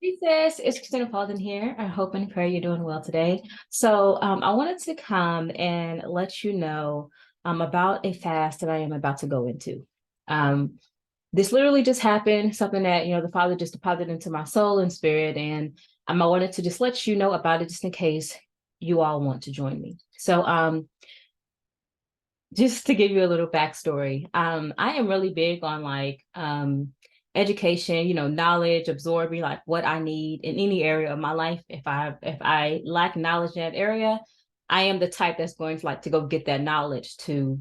Hey sis, it's Christina Paulden here. I hope and pray you're doing well today. I wanted to come and let you know about a fast that I am about to go into. Um, this literally just happened, something that, the Father just deposited into my soul and spirit. And I wanted to just let you know about it just in case you all want to join me. Just to give you a little backstory, I am really big on education, knowledge, absorbing like what I need in any area of my life. If I lack knowledge in that area, I am the type that's going to like to go get that knowledge to,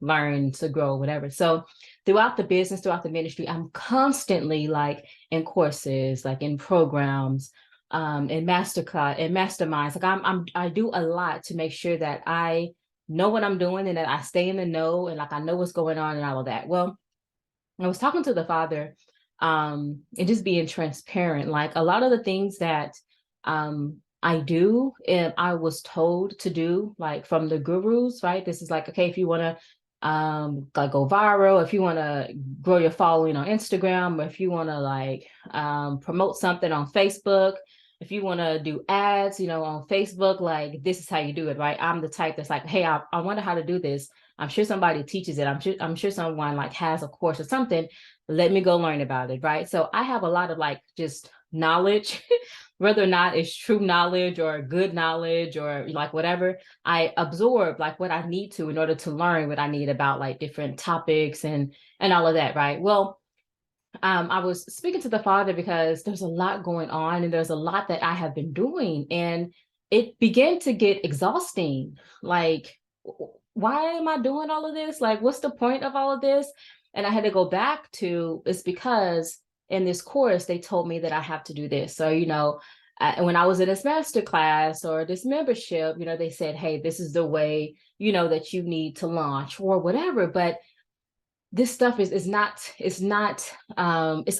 learn, to grow, whatever. So throughout the business, throughout the ministry, I'm constantly like in courses, like in programs, in masterclass, in masterminds. I do a lot to make sure that I know what I'm doing and that I stay in the know and like I know what's going on and all of that. Well, I was talking to the Father, and just being transparent. Like a lot of the things that I do and I was told to do, like from the gurus, right? This is like, okay, if you want to like go viral, if you want to grow your following on Instagram, or if you want to like promote something on Facebook, if you want to do ads, on Facebook, like this is how you do it, right? I'm the type that's like, hey, I wonder how to do this. I'm sure somebody teaches it. I'm sure someone like has a course or something. Let me go learn about it, right? So I have a lot of like just knowledge, whether or not it's true knowledge or good knowledge or like whatever. I absorb like what I need to in order to learn what I need about like different topics and all of that, right? Well, I was speaking to the Father because there's a lot going on and there's a lot that I have been doing, and it began to get exhausting. Like, why am I doing all of this? Like, what's the point of all of this? And I had to go back to it's because in this course they told me that I have to do this. So, when I was in this master class or this membership, they said, hey, this is the way, that you need to launch or whatever. But this stuff is not it's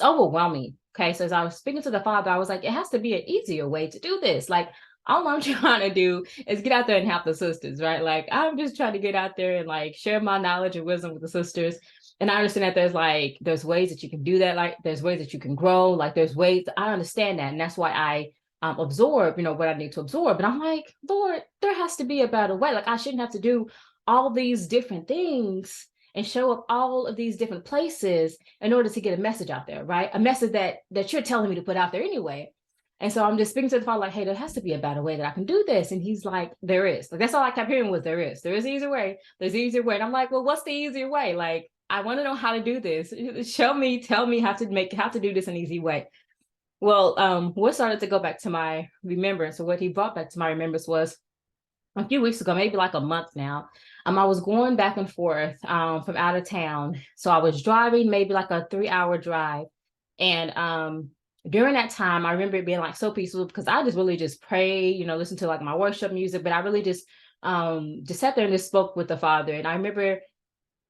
overwhelming. Okay, so as I was speaking to the Father, I was like, it has to be an easier way to do this. Like, all I'm trying to do is get out there and help the sisters, right? Like, I'm just trying to get out there and like share my knowledge and wisdom with the sisters. And I understand that there's ways that you can do that, like there's ways that you can grow, like there's ways. I understand that, and that's why I absorb, what I need to absorb. But I'm like, Lord, there has to be a better way. Like, I shouldn't have to do all these different things and show up all of these different places in order to get a message out there, right? A message that you're telling me to put out there anyway. And so I'm just speaking to the Father, like, hey, there has to be a better way that I can do this. And he's like, there is. Like, that's all I kept hearing was there is. There is an easier way. There's an easier way. And I'm like, well, what's the easier way? Like, I want to know how to do this. Show me, tell me how to do this an easy way. Well, what started to go back to my remembrance, or what he brought back to my remembrance was a few weeks ago, maybe like a month now. I was going back and forth from out of town. So I was driving maybe like a 3 hour drive. And during that time, I remember it being like so peaceful because I just really just pray, listen to like my worship music, but I really just sat there and just spoke with the Father. And I remember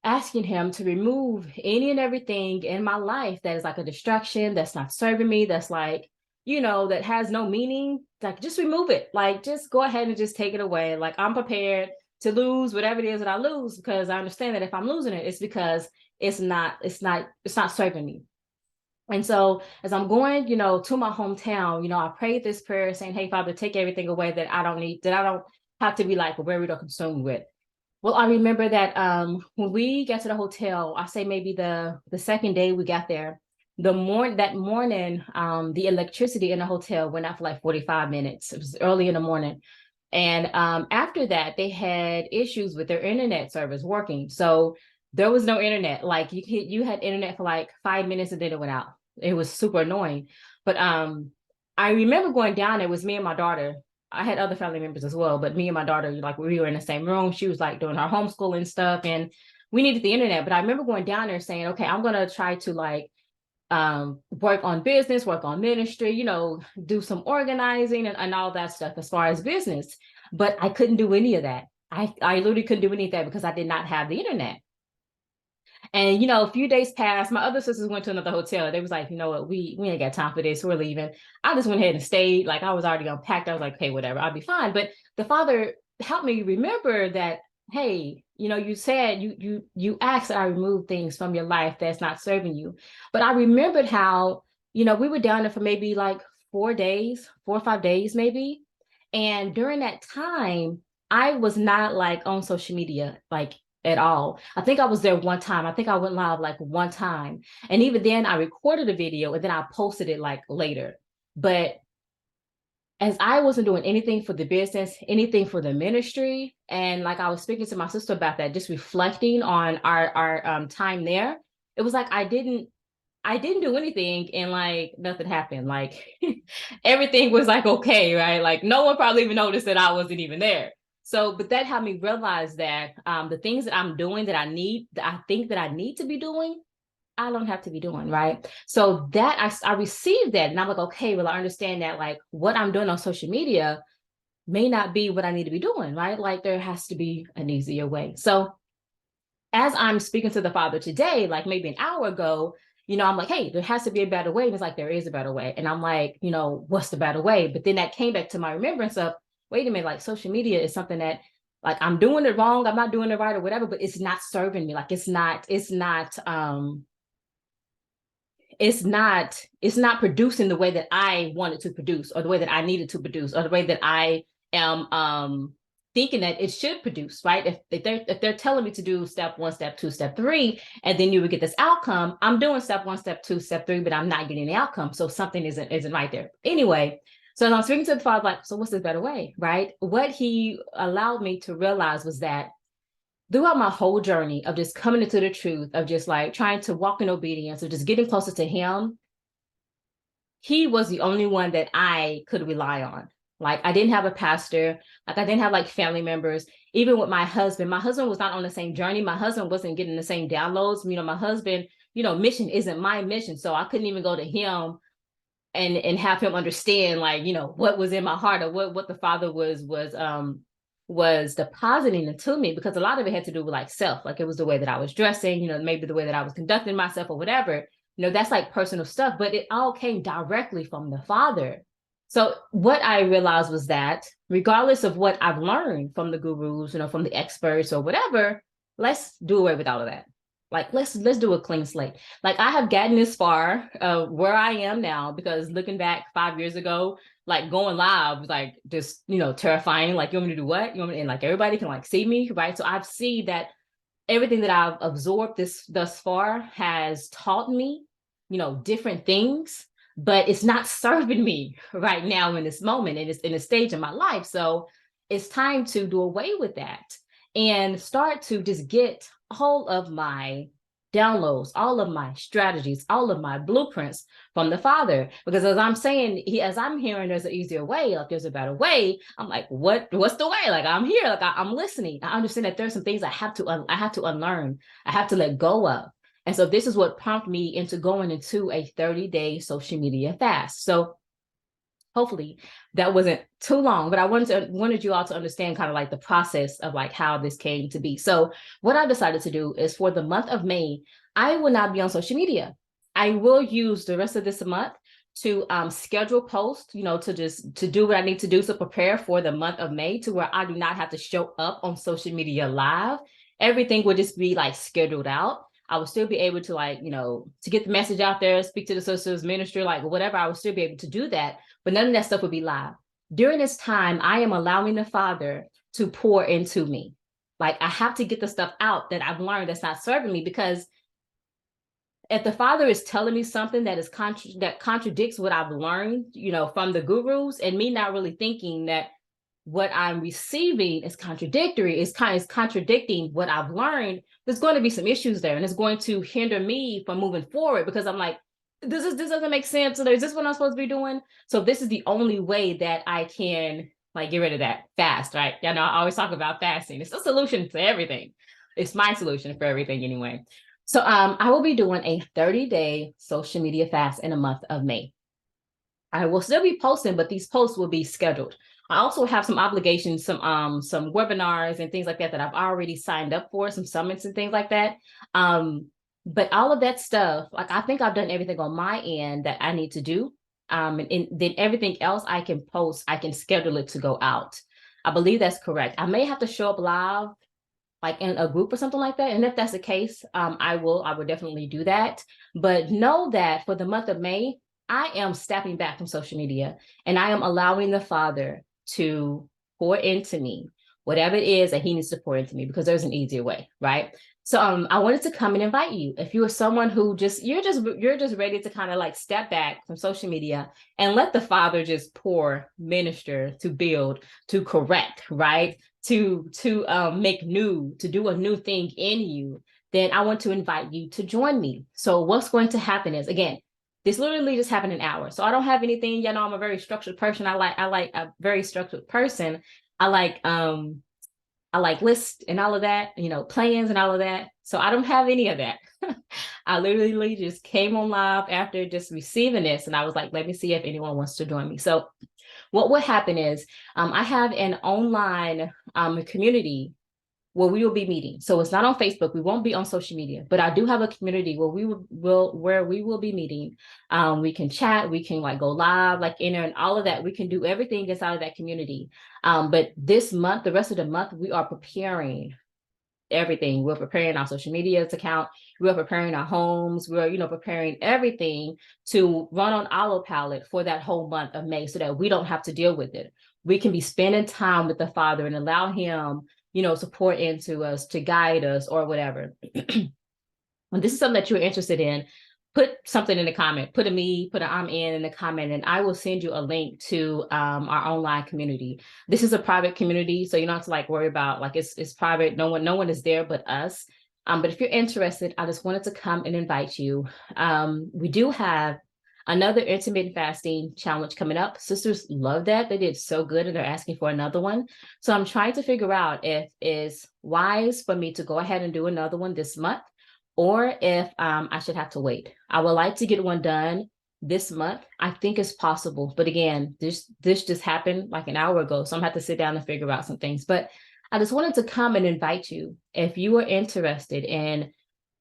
asking him to remove any and everything in my life that is like a distraction, that's not serving me, that's like, that has no meaning. Like, just remove it. Like, just go ahead and just take it away. Like, I'm prepared to lose whatever it is that I lose, because I understand that if I'm losing it, it's because it's not serving me. And so as I'm going, to my hometown, I prayed this prayer saying, hey, Father, take everything away that I don't need, that I don't have to be like worried or consumed with. Well, I remember that when we got to the hotel, I say maybe the second day we got there, that morning, the electricity in the hotel went out for like 45 minutes. It was early in the morning. And after that, they had issues with their internet service working. So there was no internet. Like, you had internet for like 5 minutes and then it went out. It was super annoying. But I remember going down. It was me and my daughter. I had other family members as well, but me and my daughter, like, we were in the same room. She was like doing her homeschooling stuff, and we needed the internet. But I remember going down there saying, okay, I'm gonna try to like work on business, work on ministry, do some organizing and all that stuff as far as business. But I couldn't do any of that. I literally couldn't do any of that because I did not have the internet. And a few days passed. My other sisters went to another hotel. They was like, you know what, we ain't got time for this. We're leaving. I just went ahead and stayed. Like, I was already unpacked. I was like, okay, whatever, I'll be fine. But the Father helped me remember that, hey, you said you asked that I remove things from your life that's not serving you. But I remembered how, we were down there for maybe like 4 or 5 days maybe. And during that time, I was not like on social media like at all. I think I was there one time. I think I went live like one time. And even then I recorded a video and then I posted it like later. But as I wasn't doing anything for the business, anything for the ministry, and like I was speaking to my sister about that, just reflecting on our time there, it was like I didn't do anything and like nothing happened. Like everything was like okay, right? Like no one probably even noticed that I wasn't even there. So, but that helped me realize that the things that I'm doing that I think that I need to be doing, I don't have to be doing, right? So that I received that and I'm like, okay, well, I understand that like what I'm doing on social media may not be what I need to be doing, right? Like there has to be an easier way. So as I'm speaking to the Father today, like maybe an hour ago, I'm like, hey, there has to be a better way. And it's like, there is a better way. And I'm like, what's the better way? But then that came back to my remembrance of, wait a minute, like social media is something that like I'm doing it wrong, I'm not doing it right or whatever, but it's not serving me. Like it's not producing the way that I wanted to produce or the way that I needed to produce or the way that I am thinking that it should produce, right? If they're telling me to do step 1, step 2, step 3, and then you would get this outcome, I'm doing step 1, step 2, step 3, but I'm not getting the outcome. So something isn't right there. Anyway, so I'm speaking to the Father, like, so what's the better way, right? What he allowed me to realize was that throughout my whole journey of just coming into the truth, of just like trying to walk in obedience, of just getting closer to him, he was the only one that I could rely on. Like I didn't have a pastor, like I didn't have like family members. Even with my husband was not on the same journey. My husband wasn't getting the same downloads. My husband, mission isn't my mission. So I couldn't even go to him and have him understand like, what was in my heart or what the Father was depositing into me, because a lot of it had to do with like self, like it was the way that I was dressing, maybe the way that I was conducting myself or whatever. That's like personal stuff, but it all came directly from the Father. So what I realized was that regardless of what I've learned from the gurus, from the experts or whatever, let's do away with all of that. Like let's do a clean slate. Like I have gotten this far where I am now because looking back 5 years ago, like going live was like just terrifying. Like you want me to do what? You want me, and like everybody can like see me, right? So I've seen that everything that I've absorbed thus far has taught me, different things, but it's not serving me right now in this moment, and it's in a stage of my life. So it's time to do away with that and start to just get all of my downloads, all of my strategies, all of my blueprints from the Father. Because as I'm saying, as I'm hearing there's an easier way, like there's a better way, I'm like, what's the way? Like I'm here, like I'm listening. I understand that there's some things I have to unlearn. I have to let go of. And so this is what prompted me into going into a 30-day social media fast. So hopefully that wasn't too long, but I wanted you all to understand kind of like the process of like how this came to be. So what I decided to do is for the month of May, I will not be on social media. I will use the rest of this month to schedule posts, to do what I need to do to prepare for the month of May, to where I do not have to show up on social media live. Everything would just be like scheduled out. I would still be able to like, to get the message out there, speak to the sisters, ministry, like whatever, I would still be able to do that, but none of that stuff would be live. During this time, I am allowing the Father to pour into me. Like I have to get the stuff out that I've learned that's not serving me, because if the Father is telling me something that is that contradicts what I've learned, from the gurus, and me not really thinking that what I'm receiving is contradictory, is contradicting what I've learned, there's going to be some issues there, and it's going to hinder me from moving forward, because I'm like, this doesn't make sense. So is this what I'm supposed to be doing? So this is the only way that I can like get rid of that fast, right? I always talk about fasting. It's a solution to everything. It's my solution for everything anyway. So I will be doing a 30-day social media fast in the month of May. I will still be posting, but these posts will be scheduled. I also have some obligations, some webinars and things like that I've already signed up for, some summits and things like that. But all of that stuff, like I think I've done everything on my end that I need to do. And then everything else I can post, I can schedule it to go out. I believe that's correct. I may have to show up live, like in a group or something like that. And if that's the case, I will definitely do that. But know that for the month of May, I am stepping back from social media and I am allowing the Father to pour into me whatever it is that he needs to pour into me, because there's an easier way, right? So I wanted to come and invite you. If you are someone who you're just ready to kind of like step back from social media and let the Father just pour, minister, to build, to correct, right? To make new, to do a new thing in you, then I want to invite you to join me. So what's going to happen is, again, this literally just happened in hours. So I don't have anything. You know, I'm a very structured person. I like a very structured person. I like lists and all of that, you know, plans and all of that. So I don't have any of that. I literally just came on live after just receiving this, and I was like, let me see if anyone wants to join me. So what would happen is, I have an online community where we will be meeting. So it's not on Facebook. We won't be on social media, but I do have a community where we will be meeting. We can chat, we can like go live, like enter and all of that. We can do everything inside of that community. But this month, the rest of the month, we are preparing everything. We're preparing our social media account. We're preparing our homes. We're, you know, preparing everything to run on autopilot for that whole month of May, so that we don't have to deal with it. We can be spending time with the Father and allow him, you know, to pour into us, to guide us or whatever. When this is something that you're interested in, put something in the comment, put a me, put an I'm in the comment, and I will send you a link to our online community. This is a private community, so you don't have to like worry about like it's private. No one is there but us. But if you're interested, I just wanted to come and invite you. We do have another intermittent fasting challenge coming up. Sisters love that. They did so good and they're asking for another one. So I'm trying to figure out if it's wise for me to go ahead and do another one this month, or if I should have to wait. I would like to get one done this month. I think it's possible. But again, this just happened like an hour ago. So I'm gonna have to sit down and figure out some things. But I just wanted to come and invite you, if you are interested in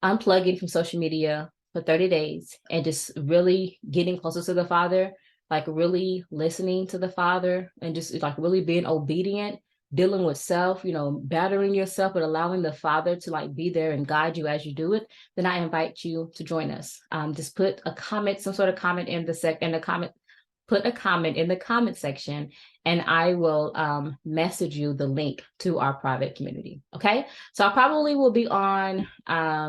unplugging from social media for 30 days and just really getting closer to the Father, like really listening to the Father and just like really being obedient, dealing with self, you know, battering yourself, but allowing the Father to like be there and guide you as you do it, then I invite you to join us. Just put a comment, some sort of comment in the comment, put a comment in the comment section, and I will message you the link to our private community. Okay. So I probably will be on,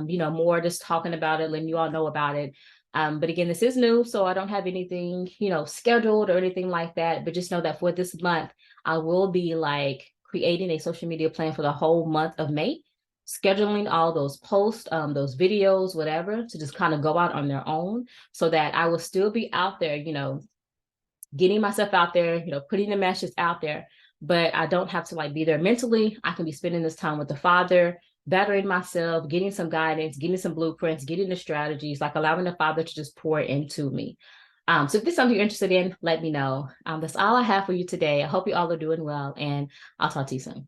you know, more just talking about it, letting you all know about it. But again, this is new, so I don't have anything, you know, scheduled or anything like that. But just know that for this month, I will be like creating a social media plan for the whole month of May, scheduling all those posts, those videos, whatever, to just kind of go out on their own, so that I will still be out there, you know, getting myself out there, you know, putting the message out there, but I don't have to like be there mentally. I can be spending this time with the Father, bettering myself, getting some guidance, getting some blueprints, getting the strategies, like allowing the Father to just pour into me. So if this is something you're interested in, let me know. That's all I have for you today. I hope you all are doing well, and I'll talk to you soon.